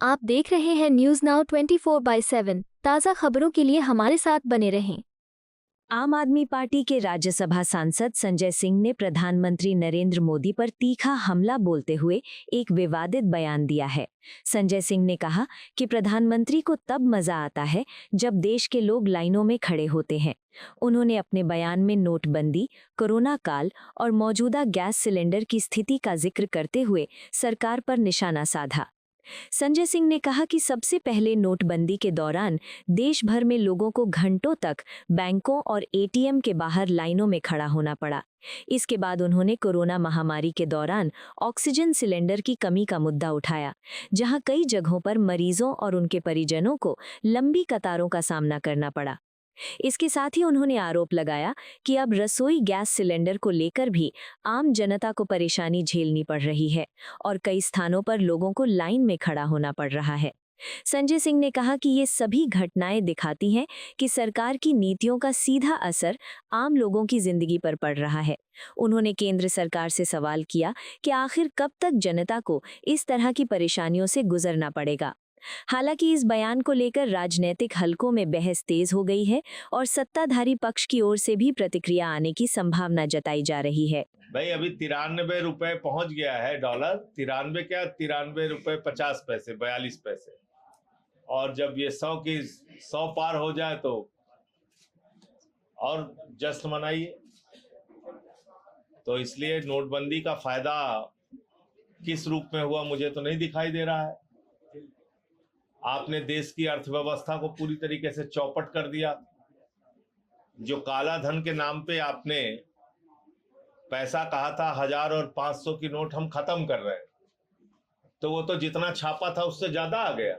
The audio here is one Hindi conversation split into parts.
आप देख रहे हैं न्यूज नाउ 24/7। ताज़ा खबरों के लिए हमारे साथ बने रहें। आम आदमी पार्टी के राज्यसभा सांसद संजय सिंह ने प्रधानमंत्री नरेंद्र मोदी पर तीखा हमला बोलते हुए एक विवादित बयान दिया है। संजय सिंह ने कहा कि प्रधानमंत्री को तब मजा आता है जब देश के लोग लाइनों में खड़े होते हैं। उन्होंने अपने बयान में नोटबंदी, कोरोना काल और मौजूदा गैस सिलेंडर की स्थिति का जिक्र करते हुए सरकार पर निशाना साधा। संजय सिंह ने कहा कि सबसे पहले नोटबंदी के दौरान देश भर में लोगों को घंटों तक बैंकों और एटीएम के बाहर लाइनों में खड़ा होना पड़ा। इसके बाद उन्होंने कोरोना महामारी के दौरान ऑक्सीजन सिलेंडर की कमी का मुद्दा उठाया, जहां कई जगहों पर मरीजों और उनके परिजनों को लंबी कतारों का सामना करना पड़ा। इसके साथ ही उन्होंने आरोप लगाया कि अब रसोई गैस सिलेंडर को लेकर भी आम जनता को परेशानी झेलनी पड़ रही है और कई स्थानों पर लोगों को लाइन में खड़ा होना पड़ रहा है। संजय सिंह ने कहा कि ये सभी घटनाएं दिखाती हैं कि सरकार की नीतियों का सीधा असर आम लोगों की जिंदगी पर पड़ रहा है। उन्होंने केंद्र सरकार से सवाल किया कि आखिर कब तक जनता को इस तरह की परेशानियों से गुजरना पड़ेगा। हालांकि इस बयान को लेकर राजनीतिक हलकों में बहस तेज हो गई है और सत्ताधारी पक्ष की ओर से भी प्रतिक्रिया आने की संभावना जताई जा रही है। भाई अभी 93 रुपए पहुंच गया है डॉलर। 93 क्या, 93 रुपए 50 पैसे 42 पैसे। और जब ये 100 पार हो जाए तो और जश्न मनाइए। तो इसलिए नोटबंदी का फायदा किस रूप में हुआ मुझे तो नहीं दिखाई दे रहा है। आपने देश की अर्थव्यवस्था को पूरी तरीके से चौपट कर दिया। जो काला धन के नाम पे आपने पैसा कहा था 1000 और 500 की नोट हम खत्म कर रहे हैं, तो वो तो जितना छापा था उससे ज्यादा आ गया।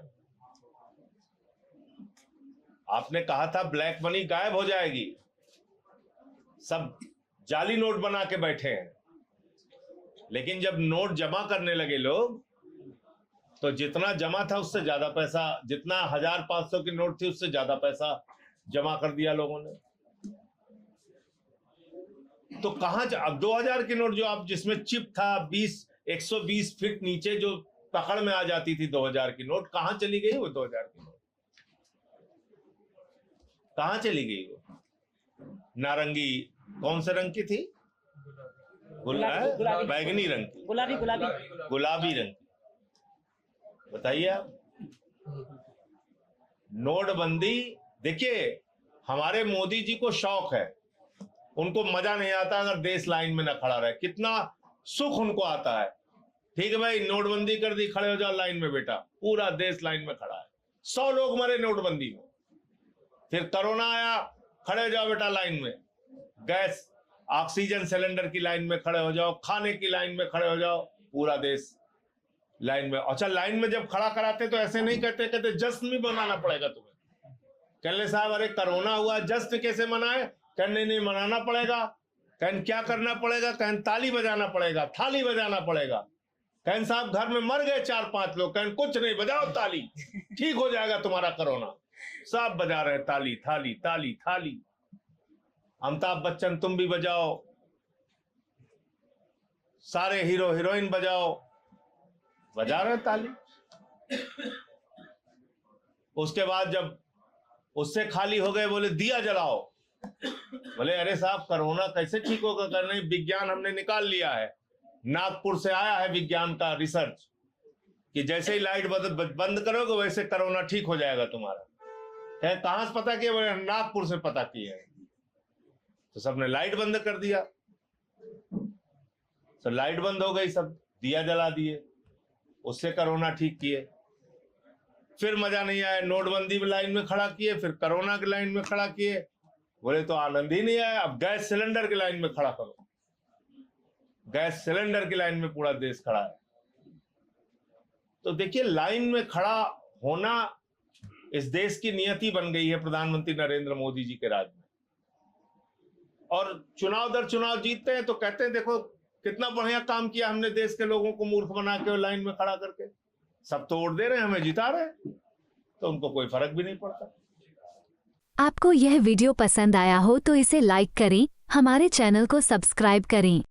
आपने कहा था ब्लैक मनी गायब हो जाएगी, सब जाली नोट बना के बैठे हैं। लेकिन जब नोट जमा करने लगे लोग, तो जितना जमा था उससे ज्यादा पैसा, जितना 1500 की नोट थी उससे ज्यादा पैसा जमा कर दिया लोगों ने। तो कहां अब 2000 की नोट जो आप जिसमें चिप था 120 फीट नीचे जो पकड़ में आ जाती थी 2000 की नोट, कहां चली गई वो 2000 की नोट? कहां चली गई वो? नारंगी कौन से रंग की थी? बैगनी रंग की, गुलाबी रंग की। बताइए आप। नोटबंदी, देखिए हमारे मोदी जी को शौक है, उनको मजा नहीं आता अगर देश लाइन में ना खड़ा रहे। कितना सुख उनको आता है। ठीक है भाई, नोटबंदी कर दी, खड़े हो जाओ लाइन में बेटा, पूरा देश लाइन में खड़ा है। 100 लोग मरे नोटबंदी में। फिर कोरोना आया, खड़े हो जाओ बेटा लाइन में। गैस ऑक्सीजन सिलेंडर की लाइन में खड़े हो जाओ, खाने की लाइन में खड़े हो जाओ, पूरा देश लाइन में। अच्छा, लाइन में जब खड़ा कराते तो ऐसे नहीं कहते, कहते जश्न भी मनाना पड़ेगा तुम्हें। कहले साहब अरे कोरोना हुआ, जश्न कैसे मनाए? कहने नहीं मनाना पड़ेगा। कहन क्या करना पड़ेगा? कहन ताली बजाना पड़ेगा, थाली बजाना पड़ेगा। कहन साहब घर में मर गए 4-5 लोग, कहन कुछ नहीं, बजाओ ताली, ठीक हो जाएगा तुम्हारा कोरोना। सब बजा रहे ताली थाली ताली थाली। अमिताभ बच्चन तुम भी बजाओ, सारे हीरो हीरोइन बजाओ, बजा रहे ताली। उसके बाद जब उससे खाली हो गए, बोले दिया जलाओ। बोले अरे साहब कोरोना कैसे ठीक होगा? कर नहीं, विज्ञान हमने निकाल लिया है, नागपुर से आया है विज्ञान का रिसर्च कि जैसे ही लाइट बंद करोगे वैसे कोरोना ठीक हो जाएगा तुम्हारा। कहां से पता किया? बोले नागपुर से पता किया है। तो सबने लाइट बंद कर दिया, तो लाइट बंद हो गई, सब दिया जला दिए, उससे कोरोना ठीक किए। फिर मजा नहीं आया, नोटबंदी में लाइन में खड़ा किए, फिर कोरोना की लाइन में खड़ा किए। बोले तो आनंद ही नहीं आया, अब गैस सिलेंडर की लाइन में खड़ा करो। गैस सिलेंडर की लाइन में पूरा देश खड़ा है। तो देखिए, लाइन में खड़ा होना इस देश की नियति बन गई है प्रधानमंत्री नरेंद्र मोदी जी के राज में। और चुनाव दर चुनाव जीतते हैं तो कहते हैं देखो कितना बढ़िया काम किया हमने, देश के लोगों को मूर्ख बना के लाइन में खड़ा करके। सब तो वोट दे रहे हैं, हमें जिता रहे हैं, तो उनको कोई फर्क भी नहीं पड़ता। आपको यह वीडियो पसंद आया हो तो इसे लाइक करें, हमारे चैनल को सब्सक्राइब करें।